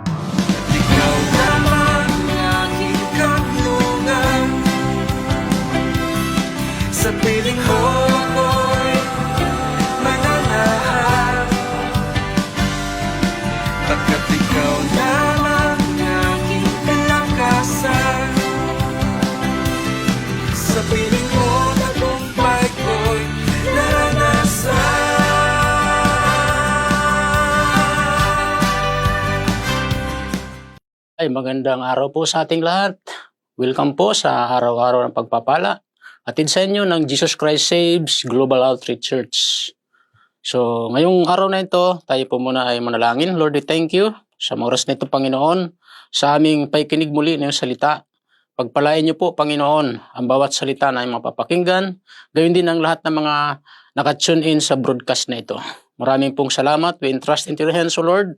Ikaw naman aking kanlungan, sa piling mo ako'y mananahan, pagkat ikaw naman aking kalakasan. Sa piling mo tagumpay ko'y naranasan. Ay, magandang araw po sa ating lahat. Welcome po sa araw-araw ng pagpapala. Atid sa inyo ng Jesus Christ Saves Global Outreach Church. So, ngayong araw na ito, tayo po muna ay manalangin. Lord, we thank you sa mga oras na ito, Panginoon, sa aming paikinig muli ng salita. Pagpalain niyo po, Panginoon, ang bawat salita na ay mapapakinggan. Gayon din ang lahat ng mga nakatune in sa broadcast na ito. Maraming pong salamat. We entrust into your hands, O Lord,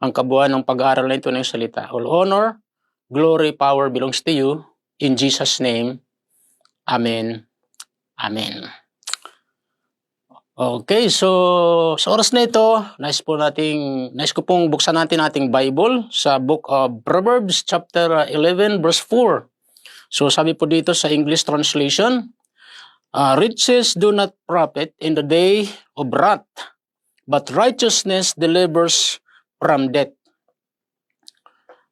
ang kabuuan ng pag-aaral na ito ng salita. All honor, glory, power belongs to you. In Jesus' name, Amen. Amen. Okay, so sa oras na ito, nais ko pong buksan natin ating Bible sa Book of Proverbs chapter 11 verse 4. So sabi po dito sa English translation, riches do not profit in the day of wrath, but righteousness delivers from death.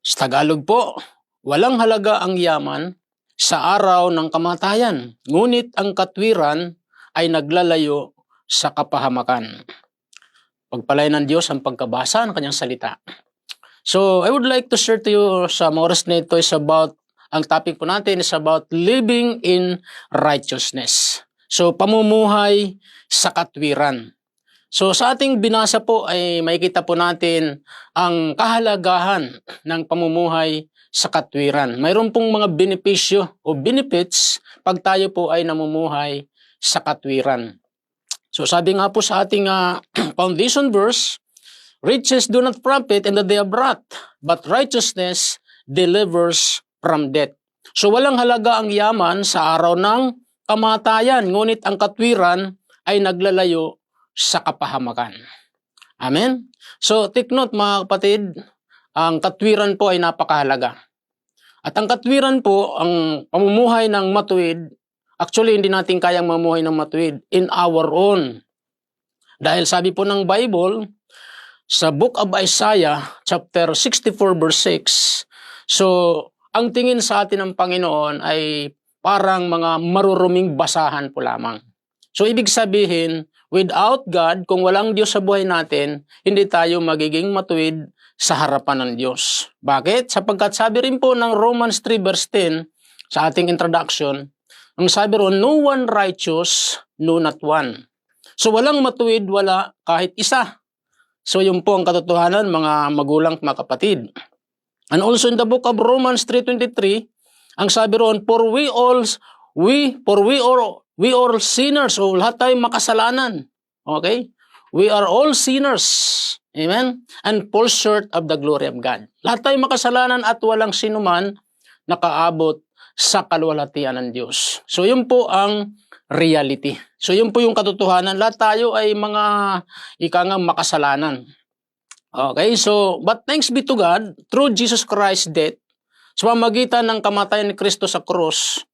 Sa Tagalog po, walang halaga ang yaman sa araw ng kamatayan, ngunit ang katwiran ay naglalayo sa kapahamakan. Pagpalain ng Diyos ang pagkabasa ng kanyang salita. So, I would like to share to you sa mga oras na ito ang topic po natin is about living in righteousness. So, pamumuhay sa katwiran. So sa ating binasa po ay makikita po natin ang kahalagahan ng pamumuhay sa katwiran. Mayroon pong mga benepisyo o benefits pag tayo po ay namumuhay sa katwiran. So sabi nga po sa ating foundation verse, riches do not profit in the day of wrath, but righteousness delivers from death. So walang halaga ang yaman sa araw ng kamatayan, ngunit ang katwiran ay naglalayo sa kapahamakan. Amen? So, take note mga kapatid, ang katwiran po ay napakahalaga. At ang katwiran po, ang pamumuhay ng matuwid, actually hindi natin kayang mamuhay ng matuwid in our own. Dahil sabi po ng Bible, sa Book of Isaiah, chapter 64 verse 6, so, ang tingin sa atin ng Panginoon ay parang mga maruruming basahan po lamang. So, ibig sabihin, without God, kung walang Diyos sa buhay natin, hindi tayo magiging matuwid sa harapan ng Diyos. Bakit? Sapagkat sabi rin po ng Romans 3 verse 10 sa ating introduction, ang sabi ron, no one righteous, no not one. So walang matuwid, wala kahit isa. So yun po ang katotohanan, mga magulang, mga kapatid. And also in the book of Romans 3:23, ang sabi ron, for we all sinners, o lahat tayong makasalanan. Okay? We are all sinners. Amen? And fall short of the glory of God. Lahat tayong makasalanan at walang sinuman nakaabot sa kaluwalhatian ng Diyos. So yun po ang reality. So yun po yung katotohanan. Lahat tayo ay mga makasalanan. Okay? So, but thanks be to God, through Jesus Christ's death, sa pamagitan ng kamatayan ni Kristo sa krus,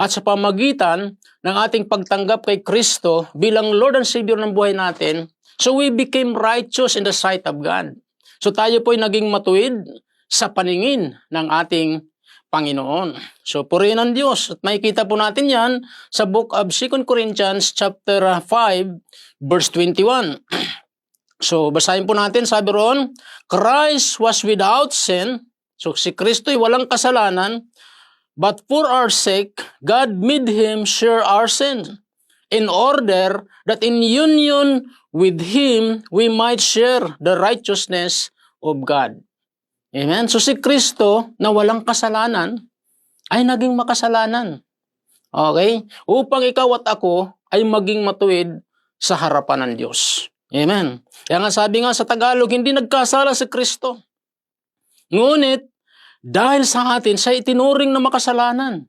at sa pamagitan ng ating pagtanggap kay Kristo bilang Lord and Savior ng buhay natin, so we became righteous in the sight of God. So tayo po ay naging matuwid sa paningin ng ating Panginoon. So purihin ang Diyos. At makikita po natin yan sa book of 2 Corinthians chapter 5 verse 21. So basahin po natin, sabi roon, Christ was without sin. So si Kristo ay walang kasalanan. But for our sake, God made Him share our sin, in order that in union with Him, we might share the righteousness of God. Amen? So si Kristo, na walang kasalanan, ay naging makasalanan. Okay? Upang ikaw at ako ay maging matuwid sa harapan ng Diyos. Amen? Kaya nga sabi nga sa Tagalog, hindi nagkasala si Kristo. Ngunit, dahil sa atin, siya itinuring na makasalanan.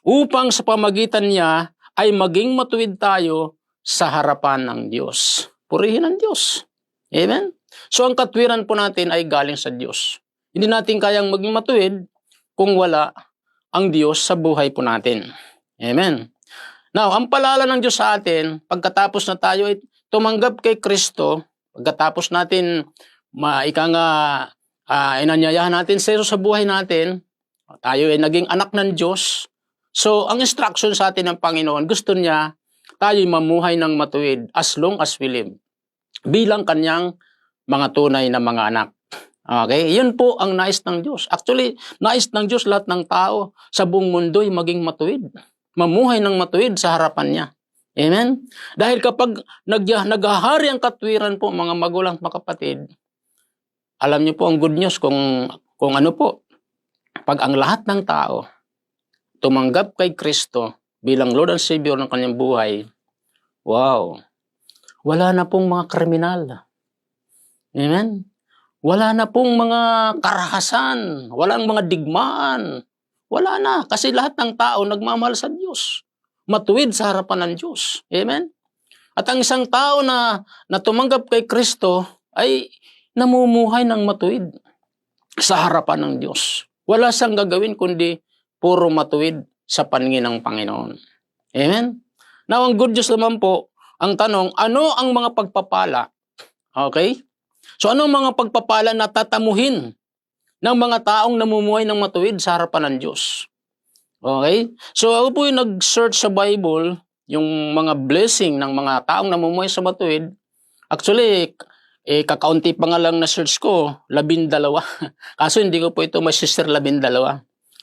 Upang sa pamagitan niya ay maging matuwid tayo sa harapan ng Diyos. Purihin ang Diyos. Amen? So ang katwiran po natin ay galing sa Diyos. Hindi natin kayang maging matuwid kung wala ang Diyos sa buhay po natin. Amen. Now, ang palala ng Diyos sa atin, pagkatapos na tayo ay tumanggap kay Kristo, pagkatapos natin inanyayahan natin sa Jesus sa buhay natin, tayo ay naging anak ng Diyos. So, ang instruction sa atin ng Panginoon, gusto niya tayo mamuhay ng matuwid as long as we live, bilang kanyang mga tunay na mga anak. Okay? Yun po ang nais ng Diyos. Actually, nais ng Diyos lahat ng tao sa buong mundo ay maging matuwid. Mamuhay ng matuwid sa harapan niya. Amen? Dahil kapag naghahari ang katwiran po, mga magulang, mga kapatid, alam niyo po ang good news kung ano po, pag ang lahat ng tao tumanggap kay Kristo bilang Lord and Savior ng kanyang buhay, wow, wala na pong mga kriminal. Amen? Wala na pong mga karahasan, walang mga digmaan. Wala na, kasi lahat ng tao nagmamahal sa Diyos. Matuwid sa harapan ng Diyos. Amen? At ang isang tao na tumanggap kay Kristo ay namumuhay ng matuwid sa harapan ng Diyos. Wala siyang gagawin kundi puro matuwid sa paningin ng Panginoon. Amen? Now, ang good news naman po, ang tanong, ano ang mga pagpapala? Okay? So, ano ang mga pagpapala na tatamuhin ng mga taong namumuhay ng matuwid sa harapan ng Diyos? Okay? So, ako po yung nag-search sa Bible, yung mga blessing ng mga taong namumuhay sa matuwid. Actually, kakaunti pa nga lang na search ko, 12. Kaso hindi ko po ito masister 12.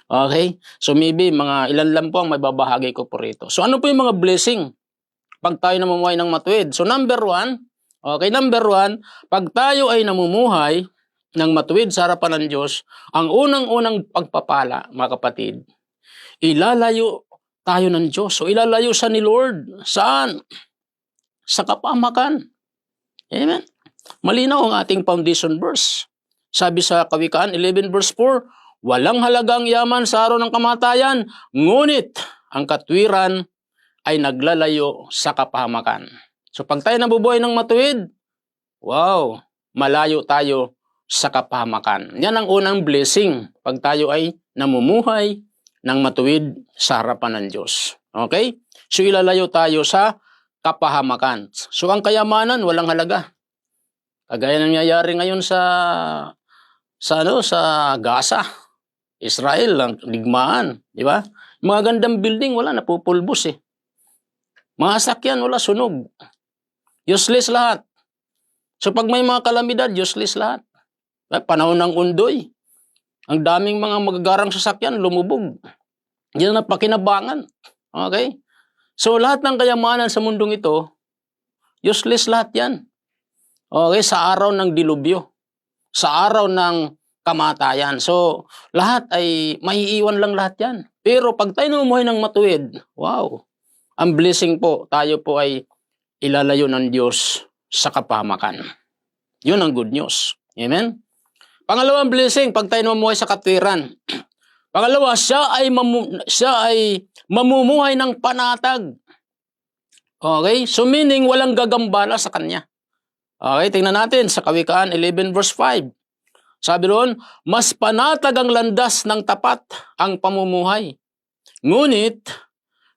Okay? So maybe mga ilan lang po ang may babahagi ko po rito. So ano po yung mga blessing pag tayo namumuhay ng matuwid? So number 1, pag tayo ay namumuhay ng matuwid sa harapan ng Diyos, ang unang-unang pagpapala, mga kapatid, ilalayo tayo ng Diyos. So ilalayo siya ni Lord. Saan? Sa kapahamakan. Amen? Malinaw ang ating foundation verse. Sabi sa Kawikaan 11 verse 4, walang halagang yaman sa araw ng kamatayan, ngunit ang katwiran ay naglalayo sa kapahamakan. So pag tayo nabubuhay ng matuwid, wow, malayo tayo sa kapahamakan. Yan ang unang blessing pag tayo ay namumuhay ng matuwid sa harapan ng Diyos. Okay? So ilalayo tayo sa kapahamakan. So ang kayamanan, walang halaga. Kagaya nangyayari ngayon sa Gaza, Israel, ang digmaan, di ba? Mga gandang building, wala, napupulbos eh. Mga sakyan, wala, sunog. Useless lahat. So pag may mga kalamidad, useless lahat. Panahon ng undoy. Ang daming mga magagarang sasakyan, lumubog. Yan ang pakinabangan. Okay? So lahat ng kayamanan sa mundong ito, useless lahat yan. Okay, sa araw ng dilubyo, sa araw ng kamatayan. So, lahat ay maiiwan lang lahat yan. Pero pag tayo namumuhay ng matuwid, wow, ang blessing po, tayo po ay ilalayo ng Diyos sa kapahamakan. Yun ang good news. Amen? Pangalawang blessing, pag tayo namumuhay sa katwiran. Pangalawa, siya ay mamumuhay ng panatag. Okay? So meaning, walang gagambala sa kanya. Okay, tingnan natin sa Kawikaan 11 verse 5. Sabi doon, mas panatag ang landas ng tapat ang pamumuhay. Ngunit,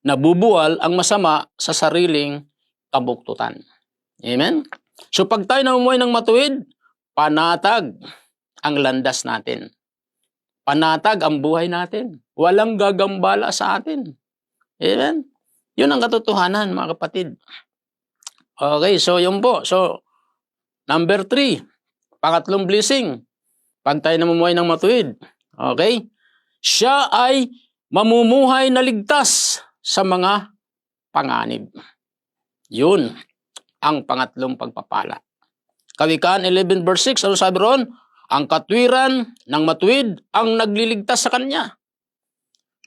nabubuwal ang masama sa sariling kabuktutan. Amen? So pag tayo namumuhay ng matuwid, panatag ang landas natin. Panatag ang buhay natin. Walang gagambala sa atin. Amen? Yun ang katotohanan, mga kapatid. Okay, so yun po. So, number 3, pangatlong blessing, pag tayo namumuhay ng matuwid, okay? Siya ay mamumuhay na ligtas sa mga panganib. Yun ang pangatlong pagpapala. Kawikaan 11 verse 6, ano sabi roon? Ang katwiran ng matuwid ang nagliligtas sa kanya.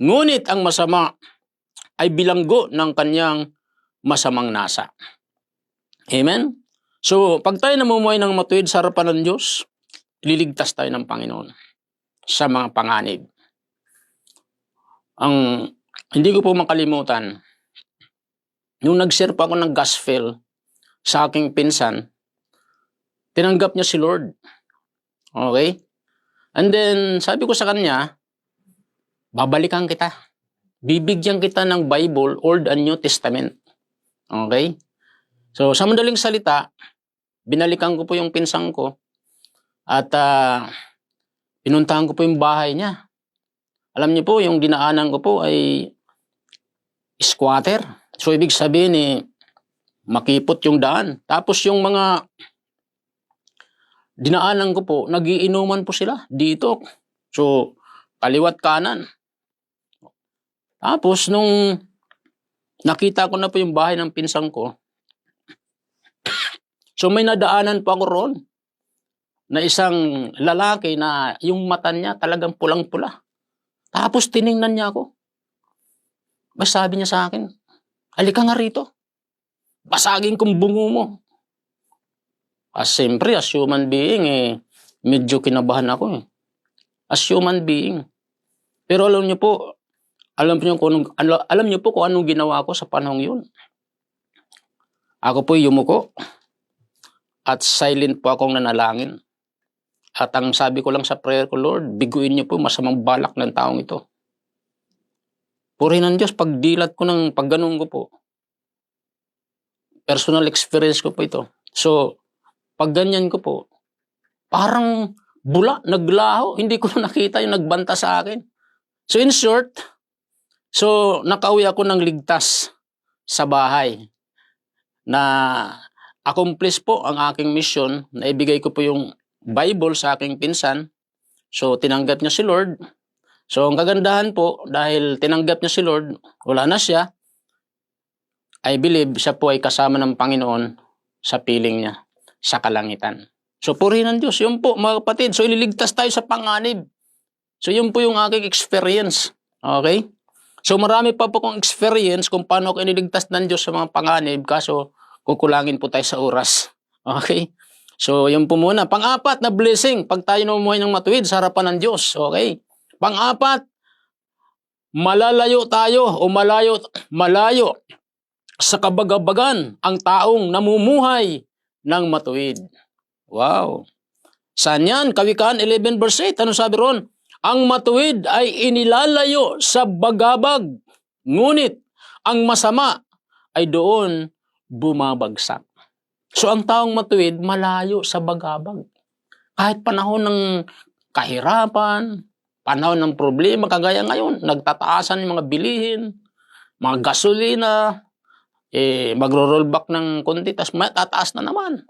Ngunit ang masama ay bilanggo ng kanyang masamang nasa. Amen? So, pag tayo namumuhay ng matuwid sa harapan ng Diyos, liligtas tayo ng Panginoon sa mga panganib. Hindi ko po makalimutan, nung nag-share pa ako ng gospel sa aking pinsan, tinanggap niya si Lord. Okay? And then, sabi ko sa kanya, babalikan kita. Bibigyan kita ng Bible, Old and New Testament. Okay? So, sa madaling salita, binalikan ko po yung pinsang ko at pinuntahan ko po yung bahay niya. Alam niyo po, yung dinaanan ko po ay squatter. So, ibig sabihin makipot yung daan. Tapos yung mga dinaanan ko po, nagiinuman po sila dito. So, kaliwat kanan. Tapos, nung nakita ko na po yung bahay ng pinsang ko, so may nadaanan po ako roon na isang lalaki na yung mata niya talagang pulang-pula. Tapos tiningnan niya ako. Bas sabi niya sa akin, halika nga rito. Basagin kong bungo mo. Siyempre, as human being, medyo kinabahan ako. As human being. Pero alam niyo po kung anong ginawa ko sa panahong yun. Ako po yumuko. At silent po akong nanalangin. At ang sabi ko lang sa prayer ko, Lord, biguin niyo po masamang balak ng taong ito. Purihin ng Diyos, pagdilat ko ng pagganong ko po. Personal experience ko po ito. So, pag ganyan ko po, parang bula, naglaho. Hindi ko nakita yung nagbanta sa akin. So, in short, nakauwi ako ng ligtas sa bahay na accomplish po ang aking mission na ibigay ko po yung Bible sa aking pinsan. So, tinanggap niya si Lord. So, ang kagandahan po, dahil tinanggap niya si Lord, wala na siya. I believe siya po ay kasama ng Panginoon sa piling niya, sa kalangitan. So, purihin ng Diyos. Yun po, mga kapatid. So, ililigtas tayo sa panganib. So, yun po yung aking experience. Okay? So, marami pa po kong experience kung paano ako iniligtas ng Diyos sa mga panganib. Kaso, kukulangin po tayo sa oras. Okay? So, yun po muna. Pang-apat na blessing, pag tayo namumuhay ng matuwid sa harapan ng Diyos. Okay? Pang-apat, malalayo tayo o malayo sa kabagabagan ang taong namumuhay ng matuwid. Wow! Saan yan? Kawikaan 11 verse 8. Ano sabi ron? Ang matuwid ay inilalayo sa bagabag, ngunit ang masama ay doon bumabagsak. So, ang taong matuwid, malayo sa bagabag. Kahit panahon ng kahirapan, panahon ng problema, kagaya ngayon, nagtataasan yung mga bilihin, mga gasolina, magro-rollback ng konti, tapos tataas na naman.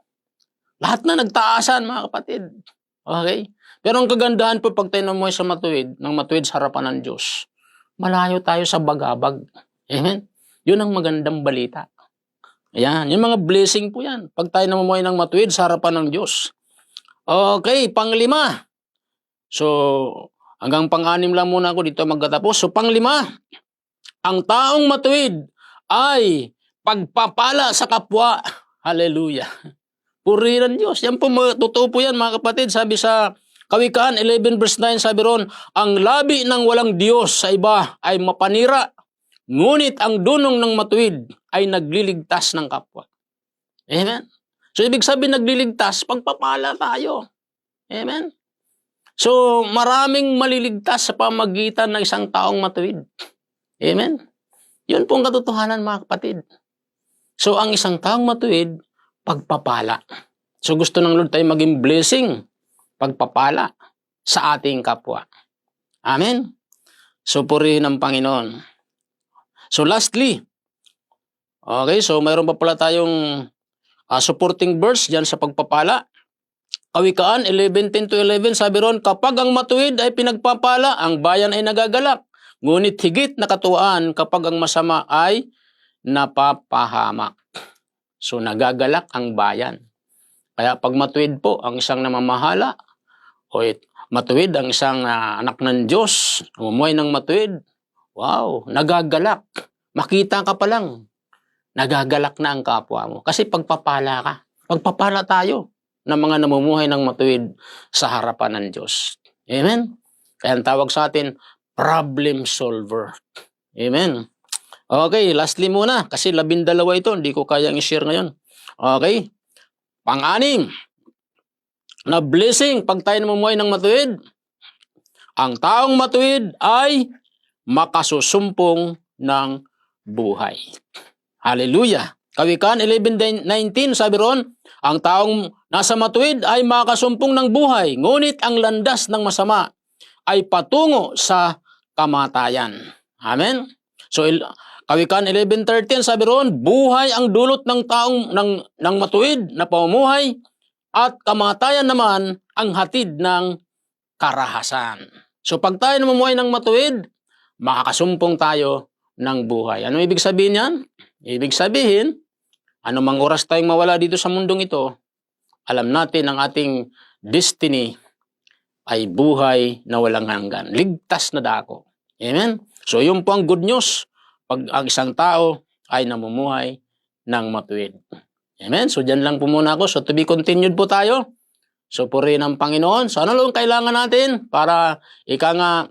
Lahat na nagtaasan, mga kapatid. Okay? Pero ang kagandahan po pag tayo namuhay sa matuwid, ng matuwid sa harapan ng Diyos, malayo tayo sa bagabag. Amen? Yun ang magandang balita. Ayan, yung mga blessing po yan. Pag tayo namumuhay ng matuwid sa harapan ng Diyos. Okay, pang-5. So, hanggang pang-6 lang muna ako dito magtatapos. So, pang-5, ang taong matuwid ay pagpapala sa kapwa. Hallelujah. Purihan Diyos. Yan po, totoo po yan mga kapatid. Sabi sa Kawikaan 11 verse 9, sabi ron, ang labi ng walang Diyos sa iba ay mapanira. Ngunit ang dunong ng matuwid ay nagliligtas ng kapwa. Amen? So, ibig sabihin nagliligtas, pagpapala tayo. Amen? So, maraming maliligtas sa pamagitan ng isang taong matuwid. Amen? Yun po ang katotohanan, mga kapatid. So, ang isang taong matuwid, pagpapala. So, gusto ng Lord tayo maging blessing, pagpapala sa ating kapwa. Amen? So, purihin ang Panginoon. So lastly, okay, so mayroon pa pala tayong supporting verse dyan sa pagpapala. Kawikaan 11:10-11, sabi ron, kapag ang matuwid ay pinagpapala, ang bayan ay nagagalak. Ngunit higit na katuwaan kapag ang masama ay napapahamak. So nagagalak ang bayan. Kaya pag matuwid po ang isang namamahala, o matuwid ang isang anak ng Diyos, namumuhay ng matuwid, wow, nagagalak. Makita ka pa lang, nagagalak na ang kapwa mo. Kasi pagpapala ka. Pagpapala tayo ng mga namumuhay ng matuwid sa harapan ng Diyos. Amen? Kaya ang tawag sa atin, problem solver. Amen? Okay, lastly muna. Kasi 12 ito, hindi ko kayang i-share ngayon. Okay? Pang-6, na blessing pag tayo namumuhay ng matuwid? Ang taong matuwid ay makasusumpong ng buhay. Hallelujah! Kawikaan 11:19, sabi ron, ang taong nasa matuwid ay makasumpong ng buhay, ngunit ang landas ng masama ay patungo sa kamatayan. Amen? So, Kawikaan 11:13, sabi ron, buhay ang dulot ng taong ng matuwid na pamumuhay at kamatayan naman ang hatid ng karahasan. So pag tayo namumuhay ng matuwid, makakasumpong tayo ng buhay. Ano ibig sabihin yan? Ibig sabihin, anumang oras tayong mawala dito sa mundong ito, alam natin ang ating destiny ay buhay na walang hanggan. Ligtas na dako. Amen? So yun po ang good news pag ang isang tao ay namumuhay ng matuwid. Amen? So dyan lang po muna ako. So to be continued po tayo. So purihin ang Panginoon. So ano lang kailangan natin para nga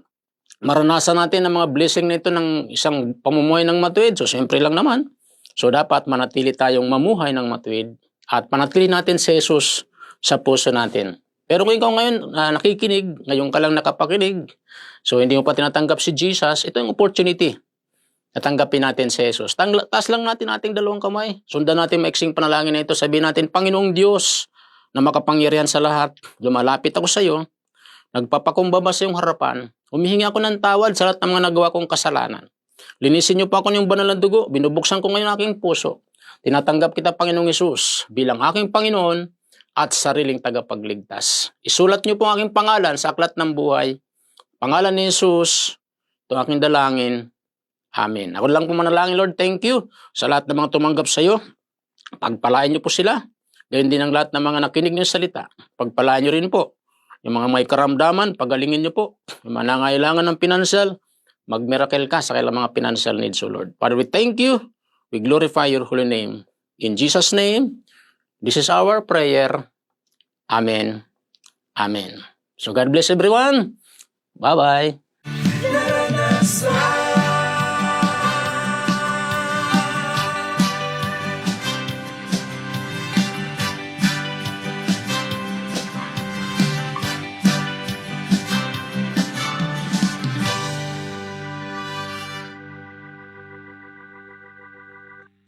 maranasan natin ang mga blessing nito ng isang pamumuhay ng matuwid? So siyempre lang naman. So dapat manatili tayong mamuhay ng matuwid at manatili natin si Jesus sa puso natin. Pero kung ikaw ngayon nakikinig, ngayon ka lang nakapakinig, so hindi mo pa tinatanggap si Jesus, ito yung opportunity. Natanggapin natin si Jesus. Taas lang natin ating dalawang kamay. Sundan natin maiksing panalangin na ito. Sabihin natin, Panginoong Diyos, na makapangyarihan sa lahat, lumalapit ako sa iyo, nagpapakumbaba sa iyong harapan, humihingi ako ng tawad sa lahat ng mga nagawa kong kasalanan. Linisin niyo po ako ng banal na dugo, binubuksan ko ngayon aking puso. Tinatanggap kita, Panginoong Hesus, bilang aking Panginoon at sariling tagapagligtas. Isulat niyo po ang aking pangalan sa aklat ng buhay. Pangalan ni Hesus, ito aking dalangin. Amen. Ako lang po manalangin, Lord, thank you sa lahat ng mga tumanggap sa iyo. Pagpalain niyo po sila. Gayun din ang lahat ng mga nakinig ng salita. Pagpalaan nyo rin po. Yung mga may karamdaman, pagalingin nyo po. Yung mga nangailangan ng financial, mag-miracle ka sa kailang mga financial needs, O Lord. Father, we thank you. We glorify your holy name. In Jesus' name, this is our prayer. Amen. Amen. So God bless everyone. Bye-bye.